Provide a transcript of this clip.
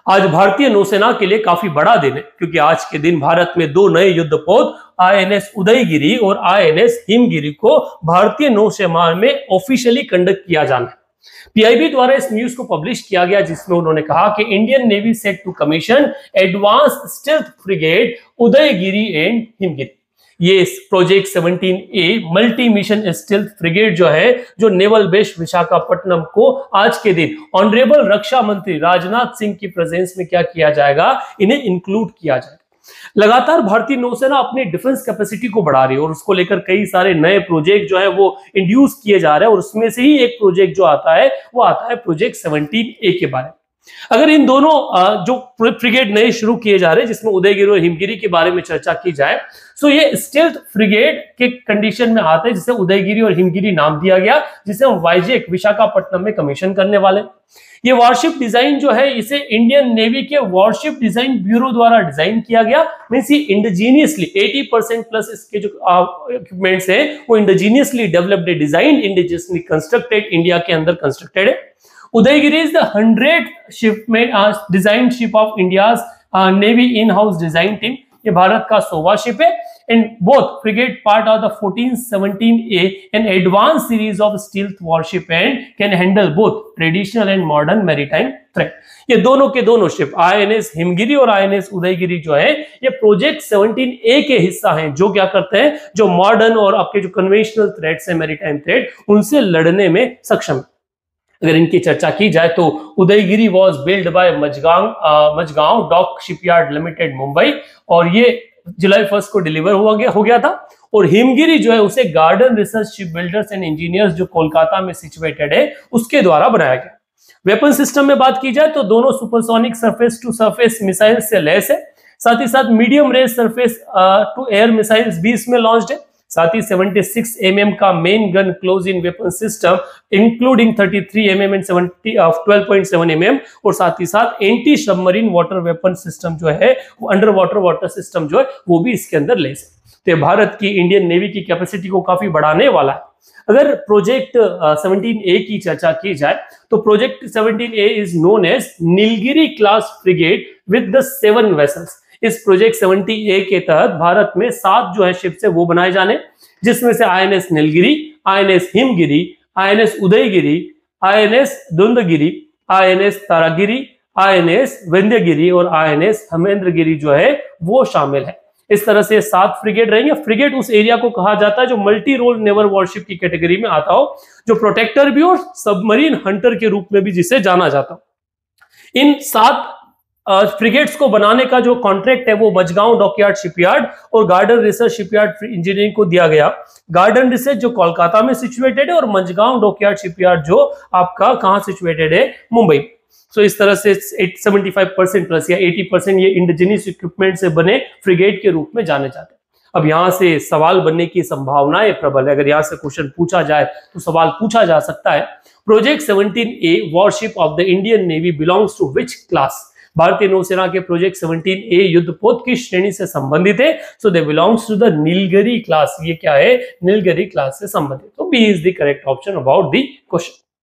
आज भारतीय नौसेना के लिए काफी बड़ा दिन है, क्योंकि आज के दिन भारत में दो नए युद्धपोत आईएनएस उदयगिरी और आईएनएस हिमगिरी को भारतीय नौसेना में ऑफिशियली कंडक्ट किया जाना है। पीआईबी द्वारा इस न्यूज को पब्लिश किया गया, जिसमें उन्होंने कहा कि Indian Navy set to commission advance stealth frigate Udaygiri and Himgiri. ये project 17A multi mission stealth frigate जो है, जो नेवल बेस विशाखापट्टनम को आज के दिन ऑनरेबल रक्षा मंत्री राजनाथ सिंह की प्रेजेंस में क्या किया जाएगा, इन्हें इंक्लूड किया जाएगा। लगातार भारतीय नौसेना अपनी डिफेंस कैपेसिटी को बढ़ा रही है और उसको लेकर कई सारे नए प्रोजेक्ट जो है वो इंड्यूस किए जा रहे हैं, और उसमें से ही एक प्रोजेक्ट जो आता है वो आता है प्रोजेक्ट 17A के बारे में। अगर इन दोनों जो फ्रिगेट नए शुरू किए जा रहे हैं, जिसमें उदयगिरी और हिमगिरी के बारे में चर्चा की जाए, तो ये स्टेल्थ फ्रिगेट के कंडीशन में आते हैं, जिसे उदयगिरी और हिमगिरी नाम दिया गया, जिसे हम वाइजेक विशाखापट्टनम में कमीशन करने वाले। ये वॉरशिप डिजाइन जो है, इसे इंडियन नेवी के वॉरशिप डिजाइन ब्यूरो द्वारा डिजाइन किया गया। मींस ये इंडिजीनियसली 80% प्लस इसके जो इक्विपमेंट्स है वो indigenously developed, design indigenously constructed, India के अंदर कंस्ट्रक्टेड है। Udayagiri is the 100th shipment designed ship of India's Navy in-house design team। ये भारत का 100वां शिप है। And both frigate part of the 1417A an advanced series of stealth warship and can handle both traditional and modern maritime threat। ये दोनों के दोनों ship INS Himgiri और INS Udayagiri जो है, ये प्रोजेक्ट 17A के हिस्सा हैं, जो क्या करते हैं, जो मॉडर्न और आपके जो कन्वेंशनल थ्रेट्स है, मैरीटाइम थ्रेट, उनसे लड़ने में सक्षम है। अगर इनकी चर्चा की जाए तो Udaygiri was built by Mazagon Dock Shipyard Limited Mumbai, और ये जुलाई 1 को डिलीवर हो गया था। और हिमगिरी जो है उसे garden research ship builders and engineers जो कोलकाता में सिचुएटेड है, उसके द्वारा बनाया गया। वेपन सिस्टम में बात की जाए तो दोनों supersonic surface to surface missile से लैस है। साथ ही साथ medium range surface to air missiles भी इसमें लॉन्च्ड है। साथ ही 76 mm का main gun close in weapon system including 33 mm and 12.7 mm, और साथ ही साथ anti submarine water weapon system जो है, वो अंडर वाटर सिस्टम जो है, वो भी इसके अंदर लेस है। तो भारत की इंडियन नेवी की कैपेसिटी को काफी बढ़ाने वाला है। अगर प्रोजेक्ट 17A की चर्चा की जाए तो project 17A is known as Nilgiri class frigate with the 7 vessels. इस प्रोजेक्ट 17A के तहत भारत में 7 जो है शिप्स है वो बनाए जाने, जिसमें से INS Nilgiri, INS Himgiri, INS Udaygiri, INS Dunagiri, INS Taragiri, INS Vindhyagiri और आईएनएस हेमेंद्रगिरी जो है वो शामिल है। इस तरह से 7 फ्रिगेट रहेंगे। फ्रिगेट उस एरिया को कहा जाता है जो मल्टी रोल नेवल वॉरशिप की कैटेगरी में आता हो, जो प्रोटेक्टर भी और सबमरीन हंटर के रूप में भी जिसे जाना जाता हो। इन 7 फ्रिगेट्स को बनाने का जो कॉन्ट्रैक्ट है वो मजगांव डॉकयार्ड शिपयार्ड और गार्डन रिसर्च शिपयार्ड इंजीनियरिंग को दिया गया। गार्डन रिसर्च जो कोलकाता में सिचुएटेड है और मजगांव डॉकयार्ड शिपयार्ड जो आपका कहां सिचुएटेड है, मुंबई। सो इस तरह से 75% प्लस या 80% ये इंडिजिनियस इक्विपमेंट से बने फ्रिगेट के रूप में जाने जाते हैं। अब यहां से सवाल बनने की संभावनाएं प्रबल है। अगर यहां से क्वेश्चन पूछा जाए तो सवाल पूछा जा सकता है, project 17A warship of the Indian navy belongs to which class. भारतीय नौसेना के प्रोजेक्ट 17A युद्धपोत किस श्रेणी से संबंधित है? So they belongs to the Nilgiri class. ये क्या है? नीलगिरी क्लास से संबंधित। तो B is the correct option about the question.